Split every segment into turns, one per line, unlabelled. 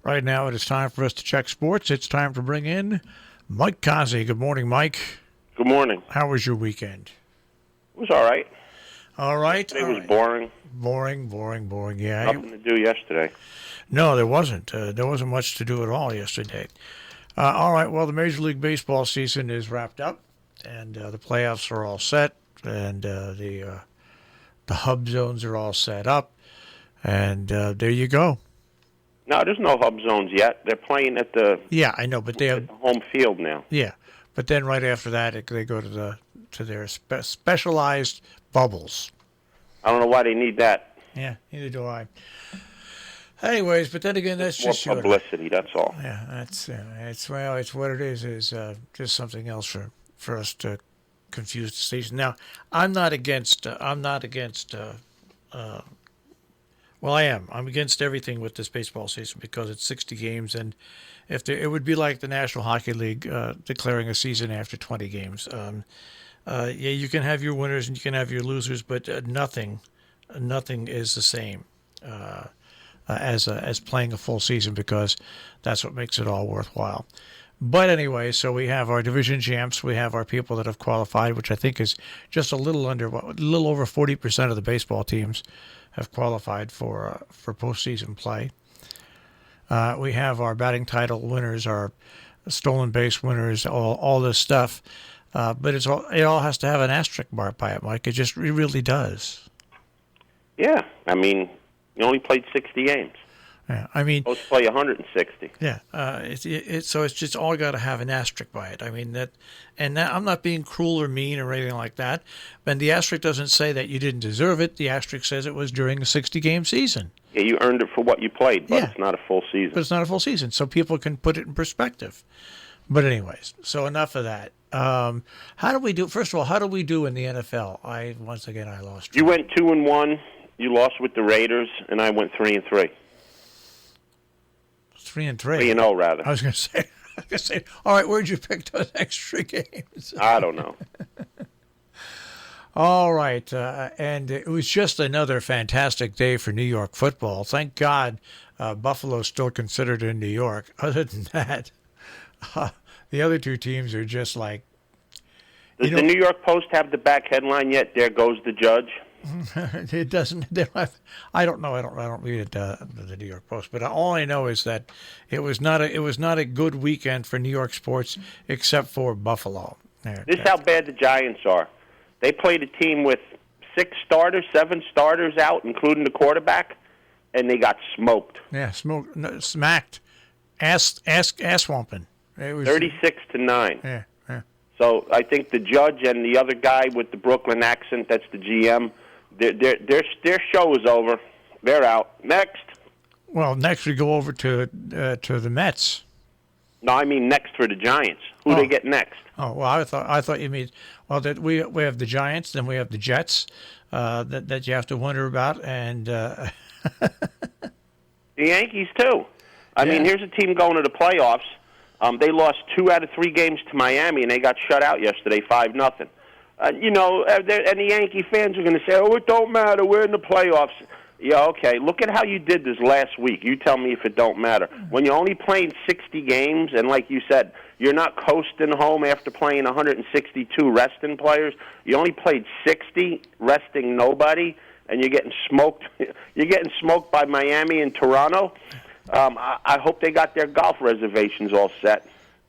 Right now it is time for us to check sports. It's time to bring in Mike Cozzi. Good morning, Mike.
Good morning.
How was your weekend?
It was all right.
All right.
It was boring.
Boring. Yeah.
Nothing to do yesterday.
No, there wasn't. There wasn't much to do at all yesterday. All right. Well, the Major League Baseball season is wrapped up, and the playoffs are all set, and the hub zones are all set up, and there you go.
No, there's no hub zones yet. They're playing at the
I know, but they have
the home field now.
Yeah, but then right after that, they go to their specialized bubbles.
I don't know why they need that.
Yeah, neither do I. Anyways, but then again, that's
more
just
publicity. That's all.
Yeah, it's what it is just something else for us to confuse the station. Now, I'm not against. Well, I am. I'm against everything with this baseball season because it's 60 games, and it would be like the National Hockey League declaring a season after 20 games. You can have your winners and you can have your losers, but nothing is the same as playing a full season because that's what makes it all worthwhile. But anyway, so we have our division champs, we have our people that have qualified, which I think is just a little over 40% of the baseball teams have qualified for postseason play. We have our batting title winners, our stolen base winners, all this stuff. But it all has to have an asterisk mark by it, Mike. It really does.
Yeah, I mean, you only played 60 games.
Yeah, I mean,
supposed to play 160.
Yeah, so it's just all got to have an asterisk by it. I mean that I'm not being cruel or mean or anything like that. And the asterisk doesn't say that you didn't deserve it. The asterisk says it was during a 60-game season.
Yeah, you earned it for what you played, but it's not a full season.
But it's not a full season, so people can put it in perspective. But anyways, so enough of that. How do we do? First of all, how do we do in the NFL? I lost track.
You went 2-1. You lost with the Raiders, and I went 3-3.
3-3.
3-0 rather.
I was going to say. All right, where'd you pick those extra games?
I don't know.
All right, and it was just another fantastic day for New York football. Thank God, Buffalo's still considered in New York. Other than that, the other two teams are just like.
Does the New York Post have the back headline yet? There goes the judge.
It doesn't. I don't know. I don't read it, the New York Post. But all I know is that it was not a good weekend for New York sports, except for Buffalo.
This is how bad the Giants are. They played a team with 7 starters out, including the quarterback, and they got smoked.
Yeah, smacked, ass whomping. It was
36-9.
Yeah.
So I think the judge and the other guy with the Brooklyn accent, that's the GM, their show is over. They're out. Next.
Well, next we go over to the Mets.
No, I mean next for the Giants. Who they get next?
Oh, well, I thought you mean that we have the Giants, then we have the Jets that you have to wonder about, and
the Yankees too. I mean, here's a team going to the playoffs. They lost 2 out of 3 games to Miami, and they got shut out yesterday, 5-0. And the Yankee fans are going to say, "Oh, it don't matter. We're in the playoffs." Yeah, okay. Look at how you did this last week. You tell me if it don't matter. When you're only playing 60 games, and like you said, you're not coasting home after playing 162 resting players. You only played 60, resting nobody, and you're getting smoked. You're getting smoked by Miami and Toronto. I hope they got their golf reservations all set.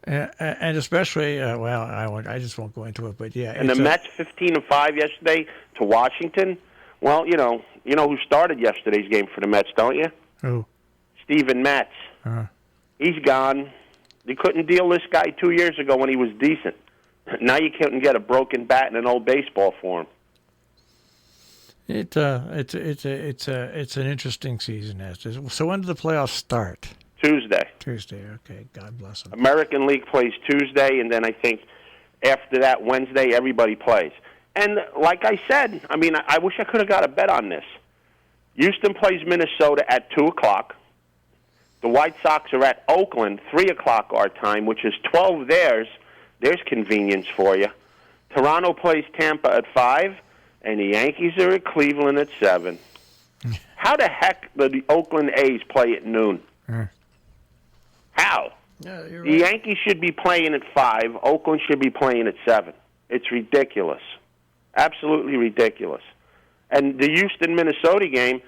And especially, I just won't go into it, but yeah.
And the Mets 15-5 yesterday to Washington. Well, you know who started yesterday's game for the Mets, don't you?
Who?
Steven Matz.
Uh-huh.
He's gone. They couldn't deal this guy 2 years ago when he was decent. Now you can't get a broken bat and an old baseball for him.
It's an interesting season. So when do the playoffs start?
Tuesday.
Okay. God bless them.
American League plays Tuesday, and then I think after that Wednesday everybody plays. And like I said, I mean, I wish I could have got a bet on this. Houston plays Minnesota at 2:00. The White Sox are at Oakland 3:00 our time, which is 12 theirs. There's convenience for you. Toronto plays Tampa at 5. And the Yankees are at Cleveland at 7. How the heck do the Oakland A's play at noon?
Yeah, you're
The
right.
Yankees should be playing at 5. Oakland should be playing at 7. It's ridiculous. Absolutely ridiculous. And the Houston-Minnesota game,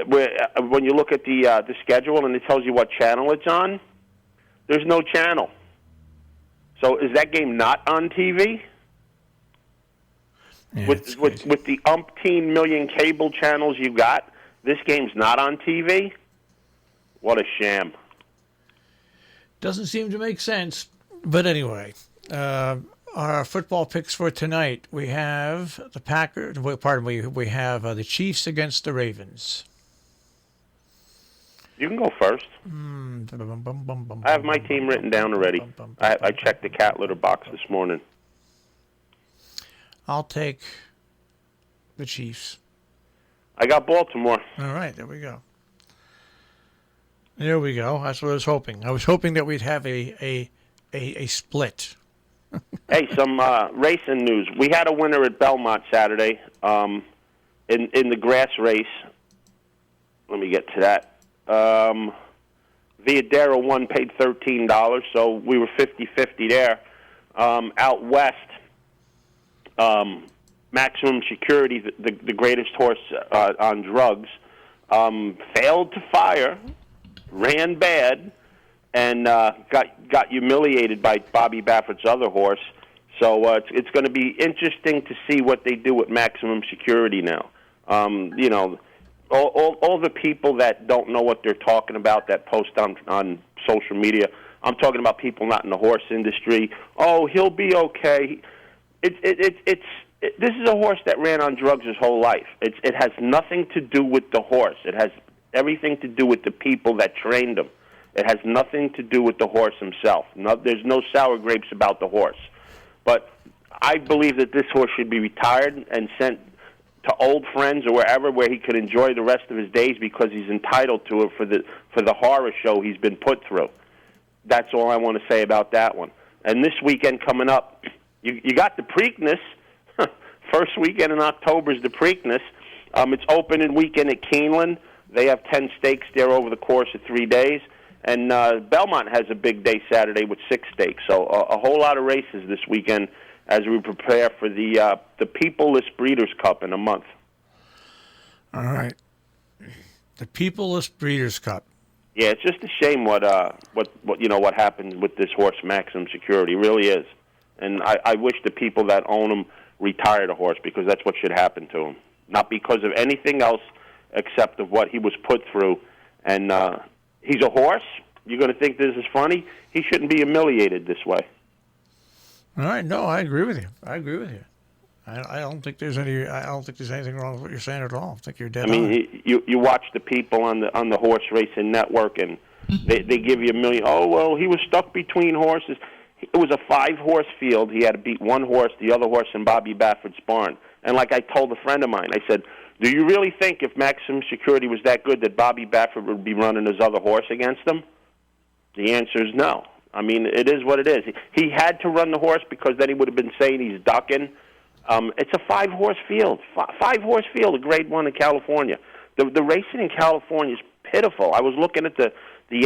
when you look at the schedule and it tells you what channel it's on, there's no channel. So is that game not on TV?
Yeah,
With the umpteen million cable channels you got, this game's not on TV? What a sham.
Doesn't seem to make sense. But anyway, our football picks for tonight, we have the Packers. We have the Chiefs against the Ravens.
You can go first. I have my team written down already. I checked the cat litter box this morning.
I'll take the Chiefs.
I got Baltimore.
All right, there we go. There we go. That's what I was hoping. I was hoping that we'd have a split.
Hey, some racing news. We had a winner at Belmont Saturday in the grass race. Let me get to that. Villadero won, paid $13, so we were 50-50 there. Out west, Maximum Security, the greatest horse on drugs, failed to fire, ran bad, and got humiliated by Bobby Baffert's other horse. So it's going to be interesting to see what they do with Maximum Security now. All the people that don't know what they're talking about that post on social media, I'm talking about people not in the horse industry. Oh, he'll be okay. This is a horse that ran on drugs his whole life. It has nothing to do with the horse. It has everything to do with the people that trained him. It has nothing to do with the horse himself. There's no sour grapes about the horse. But I believe that this horse should be retired and sent to old friends or wherever where he could enjoy the rest of his days because he's entitled to it for the horror show he's been put through. That's all I want to say about that one. And this weekend coming up, you got the Preakness. First weekend in October is the Preakness. It's opening weekend at Keeneland. They have 10 stakes there over the course of 3 days. And Belmont has a big day Saturday with 6 stakes. So a whole lot of races this weekend as we prepare for the Peopleless Breeders' Cup in a month.
All right. The Peopleless Breeders' Cup.
Yeah, it's just a shame what happened with this horse, Maximum Security. It really is. And I wish the people that own him retired a horse because that's what should happen to him. Not because of anything else except of what he was put through. And he's a horse. You're going to think this is funny? He shouldn't be humiliated this way.
All right. No, I agree with you. I don't think there's anything wrong with what you're saying at all. I think you're dead on.
I mean, you watch the people on the horse racing network, and they give you a million. Oh well, he was stuck between horses. It was a 5-horse field. He had to beat one horse, the other horse in Bobby Baffert's barn. And like I told a friend of mine, I said, "Do you really think if Maximum Security was that good that Bobby Baffert would be running his other horse against him?" The answer is no. I mean, it is what it is. He had to run the horse because then he would have been saying he's ducking. It's a 5-horse field. 5-horse field, a Grade 1 in California. The racing in California is pitiful. I was looking at the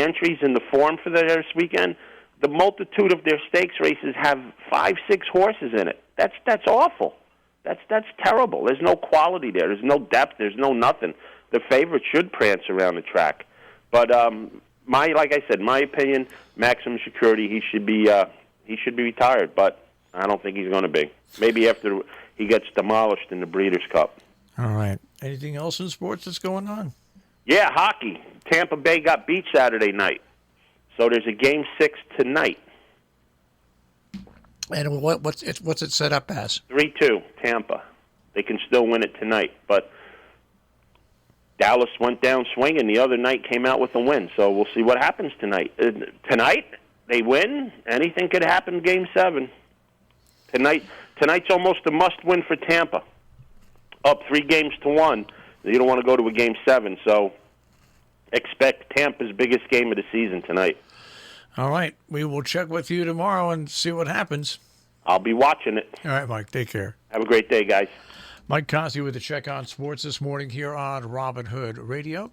entries in the form for this weekend. The multitude of their stakes races have 5, 6 horses in it. That's awful. That's terrible. There's no quality there. There's no depth. There's no nothing. The favorite should prance around the track. But like I said, my opinion, Maximum Security, he should be retired. But I don't think he's going to be. Maybe after he gets demolished in the Breeders' Cup.
All right. Anything else in sports that's going on?
Yeah, hockey. Tampa Bay got beat Saturday night. So there's a Game 6 tonight.
And what's it set up as?
3-2, Tampa. They can still win it tonight. But Dallas went down swinging the other night, came out with a win. So we'll see what happens tonight. Tonight, they win. Anything could happen Game 7. Tonight's almost a must-win for Tampa. Up 3-1. You don't want to go to a Game 7. So expect Tampa's biggest game of the season tonight.
All right. We will check with you tomorrow and see what happens.
I'll be watching it.
All right, Mike. Take care.
Have a great day, guys.
Mike Cozzi with the Check on Sports this morning here on Robin Hood Radio.